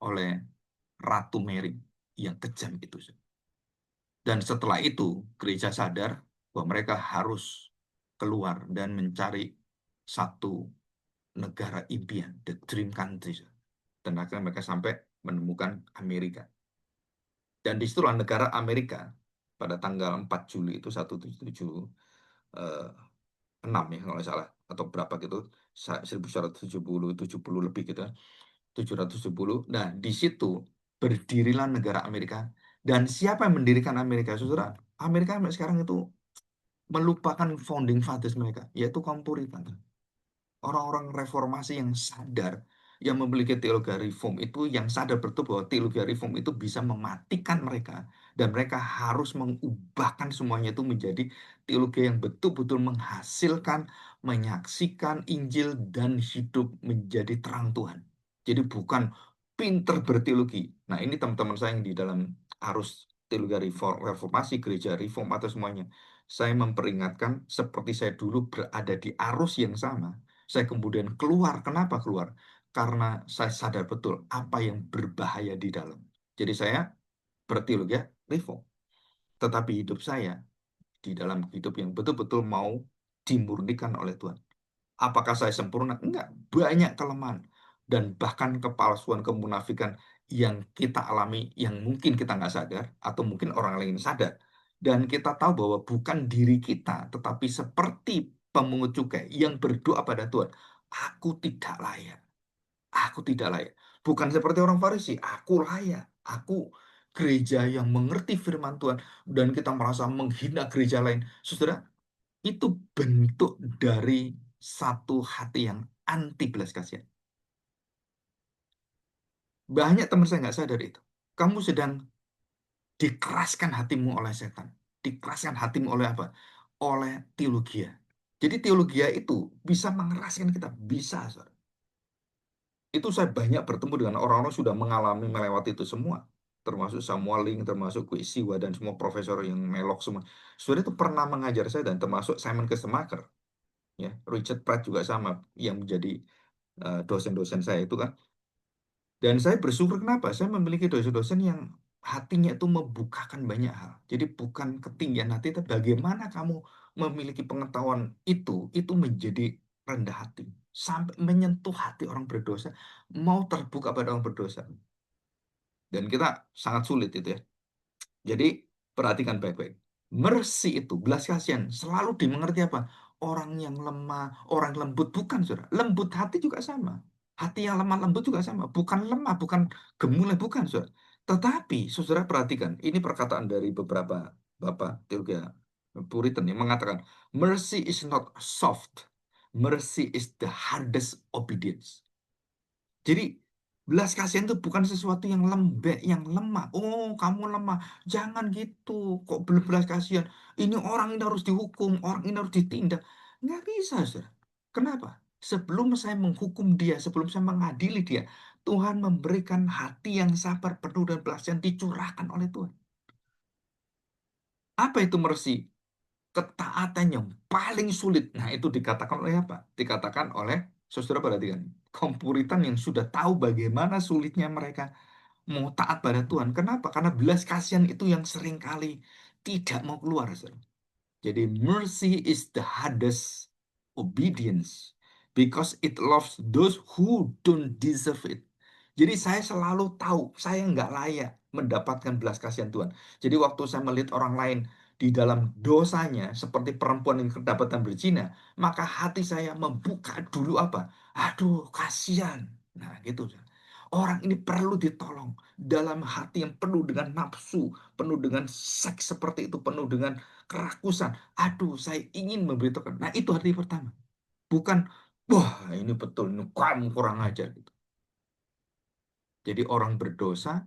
oleh Ratu Mary yang kejam itu. Dan setelah itu, gereja sadar bahwa mereka harus keluar dan mencari satu negara impian, the dream country. Dan akhirnya mereka sampai menemukan Amerika. Dan disitulah negara Amerika pada tanggal 4 Juli itu 1776 ya kalau nggak salah, atau berapa gitu, 1170, 70 lebih gitu, 770. Nah, di situ berdirilah negara Amerika. Dan siapa yang mendirikan Amerika, saudara? Amerika sampai sekarang itu melupakan founding fathers mereka, yaitu kaum Puritan. Orang-orang reformasi yang sadar, yang memiliki teologi reform itu, yang sadar betul bahwa teologi reform itu bisa mematikan mereka, dan mereka harus mengubahkan semuanya itu menjadi teologi yang betul-betul menghasilkan, menyaksikan Injil dan hidup menjadi terang Tuhan. Jadi bukan pinter berteologi. Nah, ini teman-teman saya yang di dalam arus teologi reformasi, gereja reform atau semuanya, saya memperingatkan seperti saya dulu berada di arus yang sama. Saya kemudian keluar. Kenapa keluar? Karena saya sadar betul apa yang berbahaya di dalam. Jadi saya berteologi reform. Tetapi hidup saya di dalam hidup yang betul-betul mau dimurnikan oleh Tuhan. Apakah saya sempurna? Enggak. Banyak kelemahan. Dan bahkan kepalsuan, kemunafikan yang kita alami, yang mungkin kita nggak sadar, atau mungkin orang lain sadar. Dan kita tahu bahwa bukan diri kita, tetapi seperti pemungut cukai yang berdoa pada Tuhan. Aku tidak layak. Aku tidak layak. Bukan seperti orang Farisi. Aku layak. Aku gereja yang mengerti firman Tuhan. Dan kita merasa menghina gereja lain. Saudara, itu bentuk dari satu hati yang anti belas kasihan. Banyak teman saya nggak sadar itu. Kamu sedang dikeraskan hatimu oleh setan. Dikeraskan hatimu oleh apa? Oleh teologia. Jadi teologia itu bisa mengeraskan kita. Bisa, saudara. Itu saya banyak bertemu dengan orang-orang sudah mengalami melewati itu semua. Termasuk Samuel Ling, termasuk Kwe Siwa, dan semua profesor yang melok semua. Sudah itu pernah mengajar saya, dan termasuk Simon Kistemaker. Ya, Richard Pratt juga sama, yang menjadi dosen-dosen saya itu kan. Dan saya bersyukur kenapa? Saya memiliki dosen-dosen yang hatinya itu membukakan banyak hal. Jadi bukan ketinggian hati, tapi bagaimana kamu memiliki pengetahuan itu menjadi rendah hati. Sampai menyentuh hati orang berdosa, mau terbuka pada orang berdosa. Dan kita sangat sulit itu ya. Jadi perhatikan baik-baik. Mercy itu, belas kasihan, selalu dimengerti apa? Orang yang lemah, orang lembut. Bukan, saudara. Lembut hati juga sama. Hati yang lemah lembut juga sama. Bukan lemah, bukan gemulai, bukan, saudara. Tetapi, saudara perhatikan, ini perkataan dari beberapa bapak teologi Puritan yang mengatakan, mercy is not soft. Mercy is the hardest obedience. Jadi belas kasihan itu bukan sesuatu yang lembek, yang lemah. Oh, kamu lemah. Jangan gitu. Kok belum belas kasihan? Ini orang ini harus dihukum, orang ini harus ditindak. Nggak bisa, saudara. Kenapa? Sebelum saya menghukum dia, sebelum saya mengadili dia, Tuhan memberikan hati yang sabar, penuh dan belas kasihan dicurahkan oleh Tuhan. Apa itu mercy? Ketaatan yang paling sulit. Nah, itu dikatakan oleh apa? Dikatakan oleh Saudara perhatikan, kaum Puritan yang sudah tahu bagaimana sulitnya mereka mau taat pada Tuhan. Kenapa? Karena belas kasihan itu yang seringkali tidak mau keluar, saudara. Jadi mercy is the hardest obedience because it loves those who don't deserve it. Jadi saya selalu tahu saya nggak layak mendapatkan belas kasihan Tuhan. Jadi waktu saya melihat orang lain di dalam dosanya seperti perempuan yang kedapatan berzina, maka hati saya membuka dulu apa? Aduh, kasihan. Nah, gitu. Orang ini perlu ditolong dalam hati yang penuh dengan nafsu, penuh dengan seks seperti itu, penuh dengan kerakusan. Aduh, saya ingin memberitahukan. Nah, itu hati pertama. Bukan, wah ini betul, ini kamu kurang ajar gitu. Jadi orang berdosa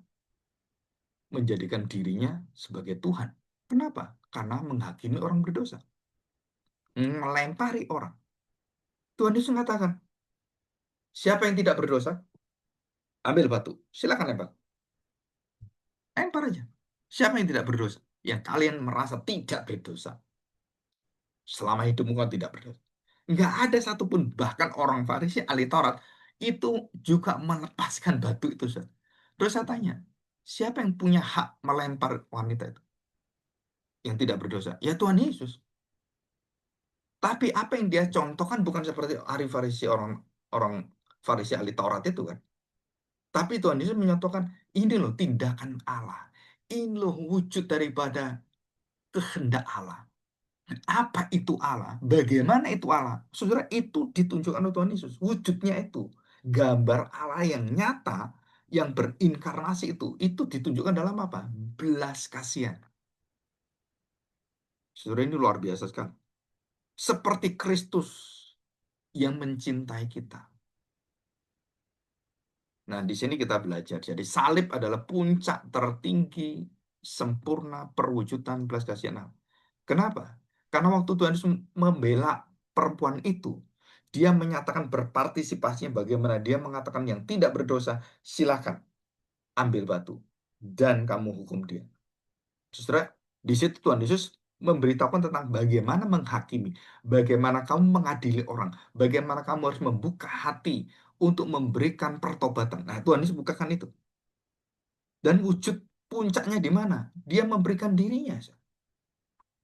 menjadikan dirinya sebagai Tuhan. Kenapa? Karena menghakimi orang berdosa. Melempari orang. Tuhan Yesus mengatakan, siapa yang tidak berdosa, ambil batu. Silakan lempar. Lempar aja. Siapa yang tidak berdosa? Yang kalian merasa tidak berdosa. Selama hidupmu kau tidak berdosa. Nggak ada satupun, bahkan orang Farisi, ahli Taurat, itu juga melepaskan batu itu. Saudara. Terus saya tanya, siapa yang punya hak melempar wanita itu? Yang tidak berdosa? Ya Tuhan Yesus. Tapi apa yang dia contohkan bukan seperti ahli Farisi, orang orang Farisi ahli Taurat itu kan. Tapi Tuhan Yesus menyontohkan, ini loh tindakan Allah. Ini loh wujud daripada kehendak Allah. Apa itu Allah? Bagaimana itu Allah? Saudara, itu ditunjukkan oleh Tuhan Yesus. Wujudnya itu. Gambar Allah yang nyata, yang berinkarnasi itu ditunjukkan dalam apa? Belas kasihan. Saudara, ini luar biasa sekali. Seperti Kristus yang mencintai kita. Nah, di sini kita belajar. Jadi salib adalah puncak tertinggi sempurna perwujudan belas kasihan Allah. Kenapa? Karena waktu Tuhan Yesus membela perempuan itu, dia menyatakan berpartisipasinya bagaimana dia mengatakan yang tidak berdosa, silakan ambil batu dan kamu hukum dia. Saudara, di situ Tuhan Yesus memberitahukan tentang bagaimana menghakimi, bagaimana kamu mengadili orang, bagaimana kamu harus membuka hati untuk memberikan pertobatan. Nah, Tuhan Yesus bukakan itu. Dan wujud puncaknya di mana? Dia memberikan dirinya.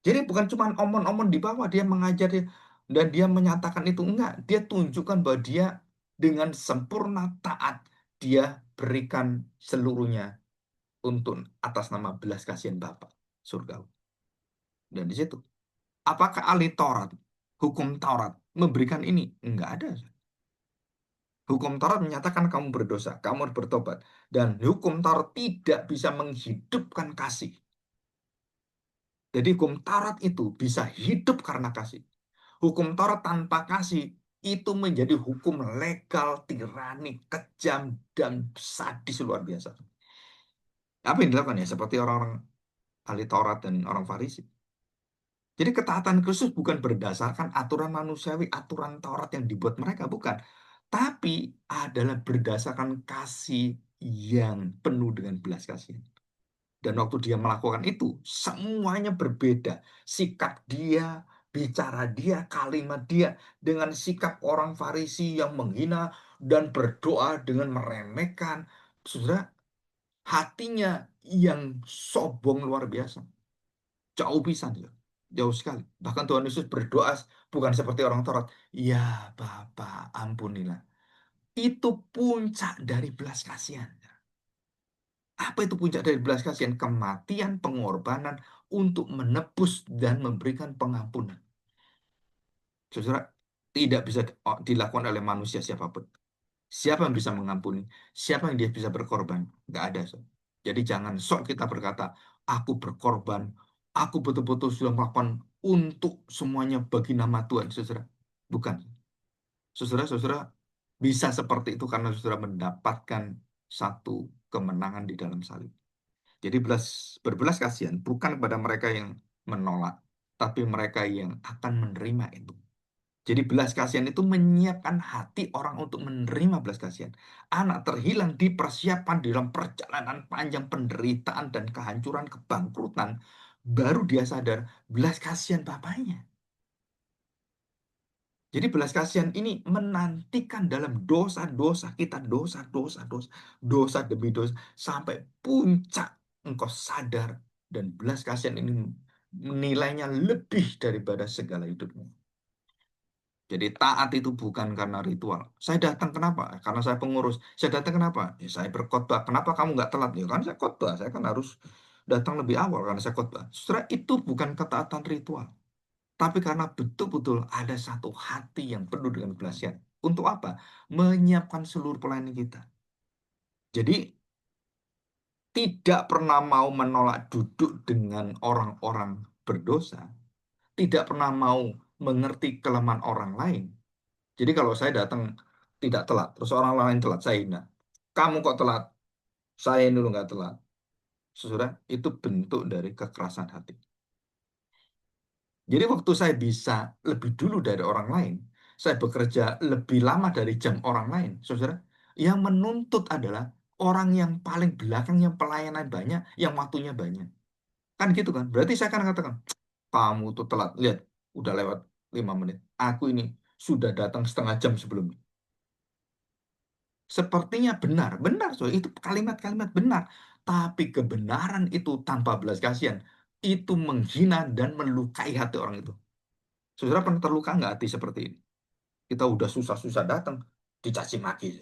Jadi bukan cuma omon-omon di bawah dia mengajar dia, dan dia menyatakan itu enggak, dia tunjukkan bahwa dia dengan sempurna taat dia berikan seluruhnya untuk atas nama belas kasihan Bapa surga. Dan di situ, apakah ahli Taurat, hukum Taurat memberikan ini? Enggak ada. Hukum Taurat menyatakan kamu berdosa, kamu harus bertobat. Dan hukum Taurat tidak bisa menghidupkan kasih. Jadi hukum Taurat itu bisa hidup karena kasih. Hukum Taurat tanpa kasih itu menjadi hukum legal, tirani, kejam, dan sadis luar biasa. Apa yang dilakukan ya? Seperti orang-orang ahli Taurat dan orang Farisi. Jadi ketaatan Kristus bukan berdasarkan aturan manusiawi, aturan Taurat yang dibuat mereka, bukan. Tapi adalah berdasarkan kasih yang penuh dengan belas kasihan. Dan waktu dia melakukan itu, semuanya berbeda. Sikap dia, bicara dia, kalimat dia. Dengan sikap orang Farisi yang menghina dan berdoa dengan meremehkan. Saudara, hatinya yang sombong luar biasa. Jauh pisan, ya. Jauh sekali. Bahkan Tuhan Yesus berdoa bukan seperti orang Taurat. Ya Bapa, ampunilah. Itu puncak dari belas kasihan. Apa itu puncak dari belas kasihan? Kematian, pengorbanan untuk menebus dan memberikan pengampunan. Saudara, tidak bisa dilakukan oleh manusia siapapun. Siapa yang bisa mengampuni? Siapa yang dia bisa berkorban? Nggak ada. Saudara. Jadi jangan sok kita berkata, aku berkorban, aku betul-betul sudah melakukan untuk semuanya bagi nama Tuhan, saudara. Bukan. Saudara-saudara bisa seperti itu karena saudara mendapatkan satu kemenangan di dalam salib. Jadi berbelas kasihan bukan kepada mereka yang menolak, tapi mereka yang akan menerima itu. Jadi belas kasihan itu menyiapkan hati orang untuk menerima belas kasihan. Anak terhilang dipersiapkan di dalam perjalanan panjang penderitaan dan kehancuran, kebangkrutan. Baru dia sadar belas kasihan bapaknya. Jadi belas kasihan ini menantikan dalam dosa-dosa kita, dosa-dosa, dosa, dosa demi dosa, sampai puncak engkau sadar dan belas kasihan ini nilainya lebih daripada segala hidupmu. Jadi taat itu bukan karena ritual. Saya datang kenapa? Karena saya pengurus. Saya datang kenapa? Ya, saya berkhotbah. Kenapa kamu nggak telat? Ya kan saya khotbah. Saya kan harus datang lebih awal karena saya khotbah. Saudara, itu bukan ketaatan ritual. Tapi karena betul-betul ada satu hati yang penuh dengan belas. Untuk apa? Menyiapkan seluruh pelayanan kita. Jadi tidak pernah mau menolak duduk dengan orang-orang berdosa. Tidak pernah mau mengerti kelemahan orang lain. Jadi kalau saya datang tidak telat, terus orang lain telat, saya hina. Kamu kok telat? Saya dulu nggak telat. Sesudah itu bentuk dari kekerasan hati. Jadi waktu saya bisa lebih dulu dari orang lain, saya bekerja lebih lama dari jam orang lain, saudara, yang menuntut adalah orang yang paling belakang, yang pelayanan banyak, yang waktunya banyak. Kan gitu kan? Berarti saya akan katakan, kamu tuh telat. Lihat, udah lewat 5 menit. Aku ini sudah datang setengah jam sebelumnya. Sepertinya benar, benar, so itu kalimat-kalimat benar. Tapi kebenaran itu tanpa belas kasihan, itu menghina dan melukai hati orang itu. Saudara pernah terluka nggak hati seperti ini? Kita udah susah-susah datang, dicaci maki.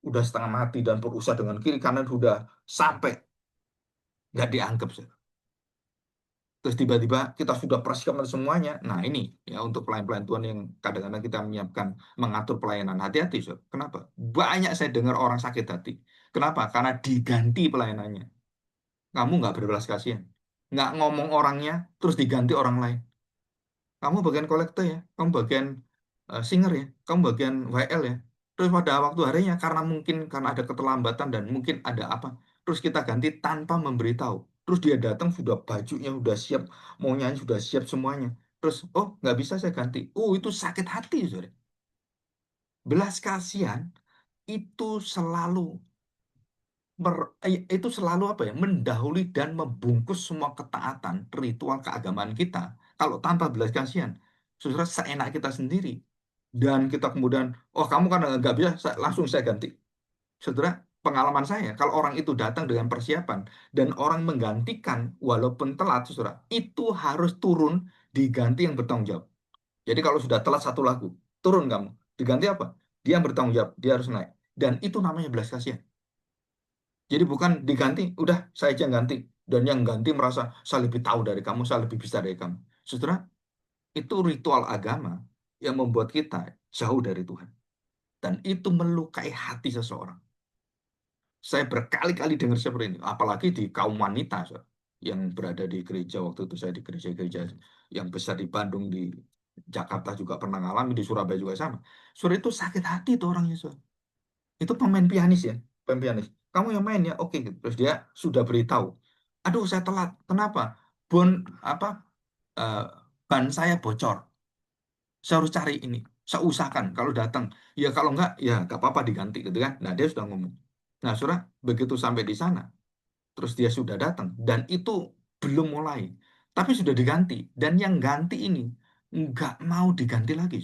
Udah setengah mati dan berusaha dengan kiri kanan sudah sampai, nggak dianggap. Saudara. Terus tiba-tiba kita sudah persiapkan semuanya. Nah ini ya untuk pelayan-pelayan Tuhan yang kadang-kadang kita menyiapkan mengatur pelayanan. Hati-hati, Saudara. Kenapa? Banyak saya dengar orang sakit hati. Kenapa? Karena diganti pelayanannya. Kamu nggak berbelas kasihan. Nggak ngomong orangnya, terus diganti orang lain. Kamu bagian kolektor ya, kamu bagian singer ya, kamu bagian WL ya. Terus pada waktu harinya karena mungkin karena ada keterlambatan dan mungkin ada apa, terus kita ganti tanpa memberitahu. Terus dia datang sudah bajunya sudah siap, mau nyanyi sudah siap semuanya. Terus oh nggak bisa saya ganti. Oh itu sakit hati, saudara. Belas kasihan itu selalu itu selalu apa ya mendahului dan membungkus semua ketaatan ritual keagamaan kita kalau tanpa belas kasihan saudara seenak kita sendiri dan kita kemudian oh kamu kan nggak bisa langsung saya ganti saudara pengalaman saya kalau orang itu datang dengan persiapan dan orang menggantikan walaupun telat saudara itu harus turun diganti yang bertanggung jawab jadi kalau sudah telat satu lagu turun kamu diganti apa dia yang bertanggung jawab dia harus naik dan itu namanya belas kasihan. Jadi bukan diganti, udah saya aja yang ganti. Dan yang ganti merasa saya lebih tahu dari kamu, saya lebih bisa dari kamu. Saudara, itu ritual agama yang membuat kita jauh dari Tuhan. Dan itu melukai hati seseorang. Saya berkali-kali dengar seperti ini, apalagi di kaum wanita saudara, yang berada di gereja waktu itu saya di gereja-gereja yang besar di Bandung, di Jakarta juga pernah ngalami, di Surabaya juga sama. Saudara itu sakit hati tuh orangnya, saudara. Itu pemain pianis ya, pemain pianis. Kamu yang main ya, oke. Gitu. Terus dia sudah beritahu, aduh saya telat. Kenapa? Bon apa eh, ban saya bocor. Saya harus cari ini. Saya usahakan kalau datang. Ya kalau enggak, ya nggak apa-apa diganti gitu kan. Nah dia sudah ngomong. Nah saudara, begitu sampai di sana, terus dia sudah datang dan itu belum mulai, tapi sudah diganti. Dan yang ganti ini nggak mau diganti lagi.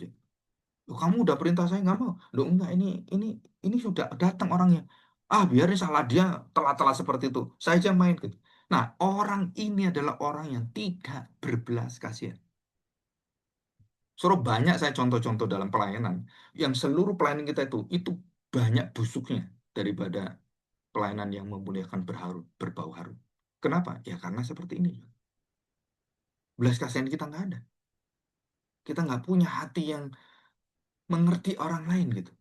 Loh, kamu udah perintah saya nggak mau. Loh enggak ini sudah datang orangnya. Ah biarin salah dia telat-telat seperti itu. Saya aja main gitu. Nah orang ini adalah orang yang tidak berbelas kasihan. Suruh banyak saya contoh-contoh dalam pelayanan yang seluruh pelayanan kita itu banyak busuknya daripada pelayanan yang memuliakan berharu, berbau harum. Kenapa? Ya karena seperti ini. Belas kasihan kita nggak ada. Kita nggak punya hati yang mengerti orang lain gitu.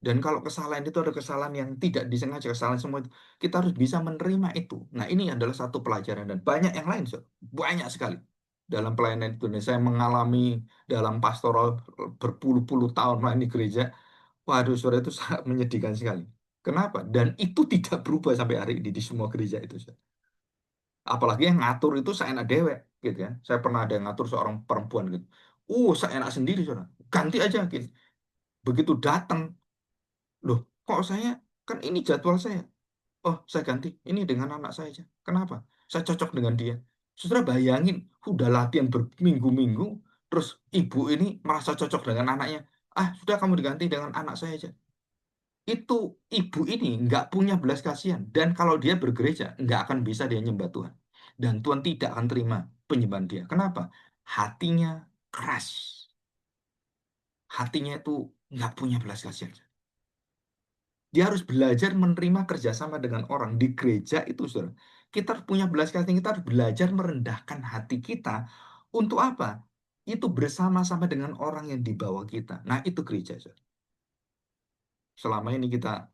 Dan kalau kesalahan itu ada kesalahan yang tidak disengaja, kesalahan semua itu, kita harus bisa menerima itu. Nah, ini adalah satu pelajaran dan banyak yang lain, Saudara. Banyak sekali dalam pelayanan itu. Dan saya mengalami dalam pastoral berpuluh-puluh tahun melayani gereja. Waduh, saudara itu sangat menyedihkan sekali. Kenapa? Dan itu tidak berubah sampai hari ini di semua gereja itu, Saudara. Apalagi yang ngatur itu saya enak dewek, gitu ya. Saya pernah ada yang ngatur seorang perempuan gitu. Saya enak sendiri, saudara. Ganti aja, gitu. Begitu datang, loh, kok saya kan ini jadwal saya. Oh, saya ganti. Ini dengan anak saya aja. Kenapa? Saya cocok dengan dia. Saudara bayangin, udah latihan berminggu-minggu, Terus ibu ini merasa cocok dengan anaknya. Ah, sudah kamu diganti dengan anak saya aja. Itu ibu ini nggak punya belas kasihan. Dan kalau dia bergereja, nggak akan bisa dia nyembah Tuhan. Dan Tuhan tidak akan terima penyembahan dia. Kenapa? Hatinya keras. Hatinya itu nggak punya belas kasihan. Dia harus belajar menerima kerjasama dengan orang di gereja itu, saudara. Kita harus punya belas kasihan, kita harus belajar merendahkan hati kita. Untuk apa? Itu bersama-sama dengan orang yang di bawah kita. Nah, itu gereja, saudara. Selama ini kita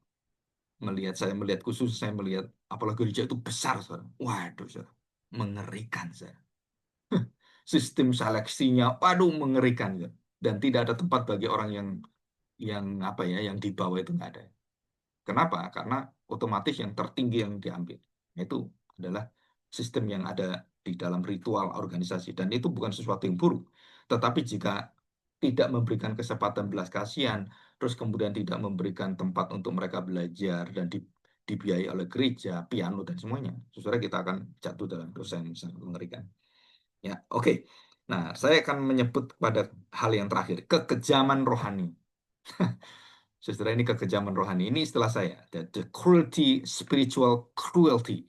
melihat, saya melihat khusus, saya melihat apalagi gereja itu besar, saudara. Waduh, saudara. Mengerikan, saudara. Sistem seleksinya, waduh, mengerikan, saudara. Dan tidak ada tempat bagi orang yang apa ya, yang di bawah itu nggak ada. Kenapa? Karena otomatis yang tertinggi yang diambil. Itu adalah sistem yang ada di dalam ritual organisasi. Dan itu bukan sesuatu yang buruk. Tetapi jika tidak memberikan kesempatan belas kasihan, terus kemudian tidak memberikan tempat untuk mereka belajar dan dibiayai oleh gereja, piano, dan semuanya, sesudah kita akan jatuh dalam dosa yang sangat mengerikan. Ya, oke. Nah, saya akan menyebut pada hal yang terakhir, kekejaman rohani. Saudara, ini kekejaman rohani. Ini istilah saya. The cruelty, spiritual cruelty.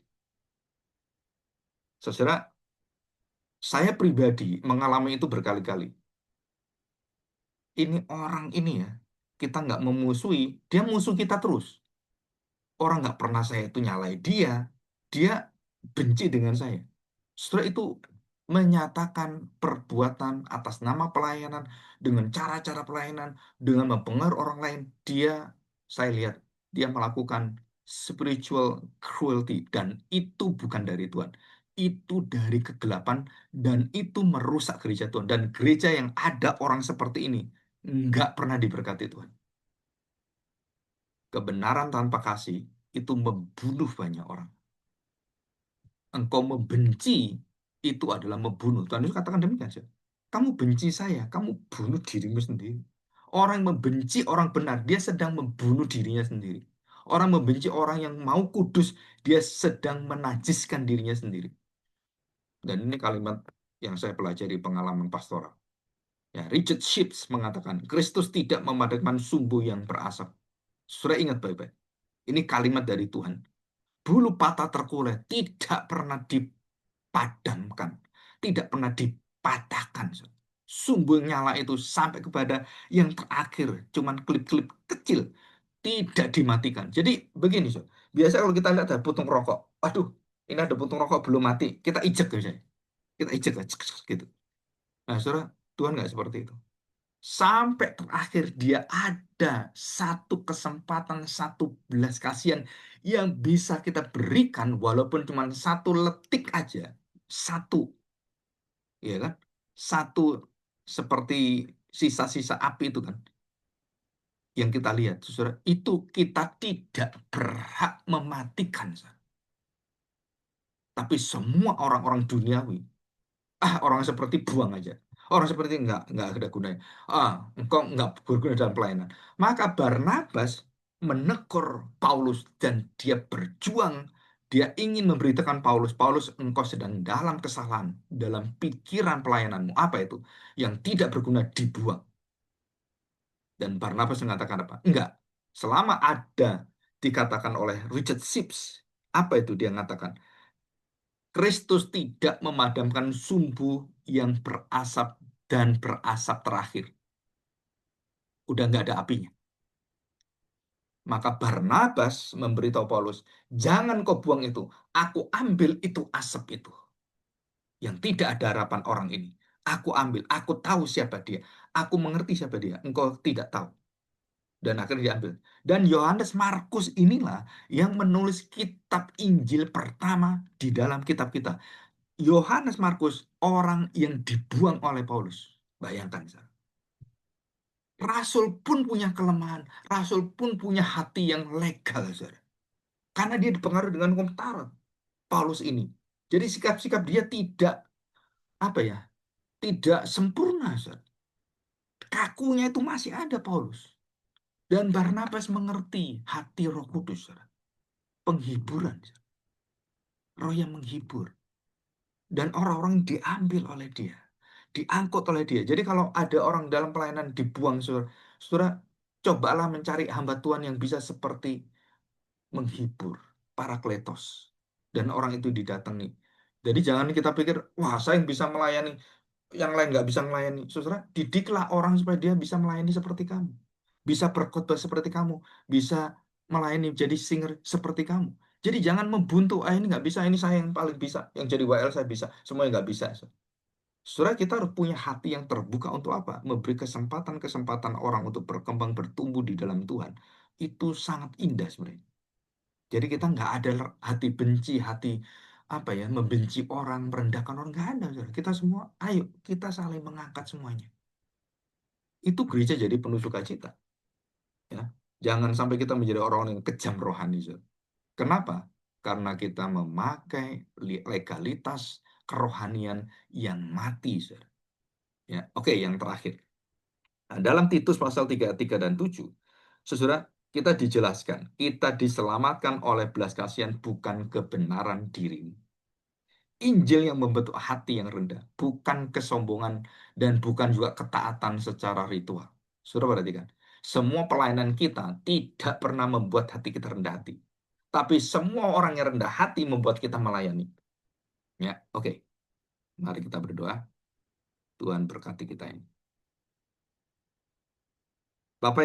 Saudara, saya pribadi mengalami itu berkali-kali. Ini orang ini ya, kita nggak memusuhi, dia musuh kita terus. Orang nggak pernah saya itu nyalai dia, dia benci dengan saya. Setelah itu menyatakan perbuatan atas nama pelayanan dengan cara-cara pelayanan, dengan mempengaruhi orang lain, saya lihat dia melakukan spiritual cruelty dan itu bukan dari Tuhan. Itu dari kegelapan dan itu merusak gereja Tuhan. Dan gereja yang ada orang seperti ini nggak pernah diberkati Tuhan. Kebenaran tanpa kasih itu membunuh banyak orang. Engkau membenci itu adalah membunuh. Tuhan Yesus katakan demikian. Saudara. Kamu benci saya, kamu bunuh dirimu sendiri. Orang yang membenci orang benar, dia sedang membunuh dirinya sendiri. Orang membenci orang yang mau kudus, dia sedang menajiskan dirinya sendiri. Dan ini kalimat yang saya pelajari pengalaman pastoral. Ya, Richard Ships mengatakan, Kristus tidak memadamkan sumbu yang berasap. Sudah ingat baik-baik. Ini kalimat dari Tuhan. Bulu patah terkulai tidak pernah dipadamkan, tidak pernah dipatahkan. Sumbu yang nyala itu sampai kepada yang terakhir, cuman klip-klip kecil, tidak dimatikan. Jadi begini, so. Biasa kalau kita lihat ada puntung rokok, aduh, ini ada puntung rokok belum mati, kita ijek misalnya. Kita ijek gitu. Nah, saudara, Tuhan nggak seperti itu. Sampai terakhir dia ada satu kesempatan, satu belas kasihan yang bisa kita berikan walaupun cuma satu letik aja. Satu, ya kan? Satu seperti sisa-sisa api itu kan. Yang kita lihat, saudara, itu kita tidak berhak mematikan. Saudara. Tapi semua orang-orang duniawi, orang seperti buang aja. Orang seperti nggak ada gunanya. Engkau nggak berguna dalam pelayanan. Maka Barnabas menegur Paulus dan dia berjuang. Dia ingin memberitakan Paulus, Paulus, engkau sedang dalam kesalahan, dalam pikiran pelayananmu. Apa itu? Yang tidak berguna dibuang. Dan Barnabas mengatakan apa? Enggak. Selama ada dikatakan oleh Richard Sips, apa itu dia mengatakan? Kristus tidak memadamkan sumbu yang berasap dan berasap terakhir. Udah nggak ada apinya. Maka Barnabas memberitahu Paulus, jangan kau buang itu. Aku ambil itu asap itu. Yang tidak ada harapan orang ini. Aku ambil, aku tahu siapa dia. Aku mengerti siapa dia. Engkau tidak tahu. Dan akhirnya diambil. Dan Yohanes Markus inilah yang menulis kitab Injil pertama di dalam kitab kita. Yohanes Markus orang yang dibuang oleh Paulus. Bayangkan, saudara. Rasul pun punya kelemahan. Rasul pun punya hati yang legal, saudara. Karena dia dipengaruhi dengan komentar Paulus ini. Jadi sikap-sikap dia tidak apa ya, tidak sempurna, saudara. Kakunya itu masih ada Paulus. Dan Barnabas mengerti hati Roh Kudus, saudara. Penghiburan, saudara. Roh yang menghibur. Dan orang-orang diambil oleh dia. diangkut oleh dia. Jadi kalau ada orang dalam pelayanan dibuang, saudara, saudara, cobalah mencari hamba Tuhan yang bisa seperti menghibur, parakletos, dan orang itu didatangi. Jadi jangan kita pikir, wah saya yang bisa melayani, yang lain nggak bisa melayani. Saudara, didiklah orang supaya dia bisa melayani seperti kamu, bisa berkhotbah seperti kamu, bisa melayani jadi singer seperti kamu. Jadi jangan membuntu, ah ini nggak bisa, ini saya yang paling bisa, yang jadi WL saya bisa, semuanya nggak bisa. Saudara, kita harus punya hati yang terbuka untuk apa? Memberi kesempatan-kesempatan orang untuk berkembang, bertumbuh di dalam Tuhan. Itu sangat indah sebenarnya. Jadi kita nggak ada hati benci, hati apa ya, membenci orang, merendahkan orang, nggak ada. Saudara. Kita semua, ayo kita saling mengangkat semuanya. Itu gereja jadi penuh sukacita. Ya. Jangan sampai kita menjadi orang yang kejam rohani. Saudara. Kenapa? Karena kita memakai legalitas kerohanian yang mati. Saudara. Ya. Oke, yang terakhir. Nah, dalam Titus pasal 3 ayat 3 dan 7, sesudah kita dijelaskan, kita diselamatkan oleh belas kasihan bukan kebenaran dirimu. Injil yang membentuk hati yang rendah, bukan kesombongan dan bukan juga ketaatan secara ritual. Sudah perhatikan, semua pelayanan kita tidak pernah membuat hati kita rendah hati. Tapi semua orang yang rendah hati membuat kita melayani. Ya, oke. Mari kita berdoa. Tuhan berkati kita ini. Bapak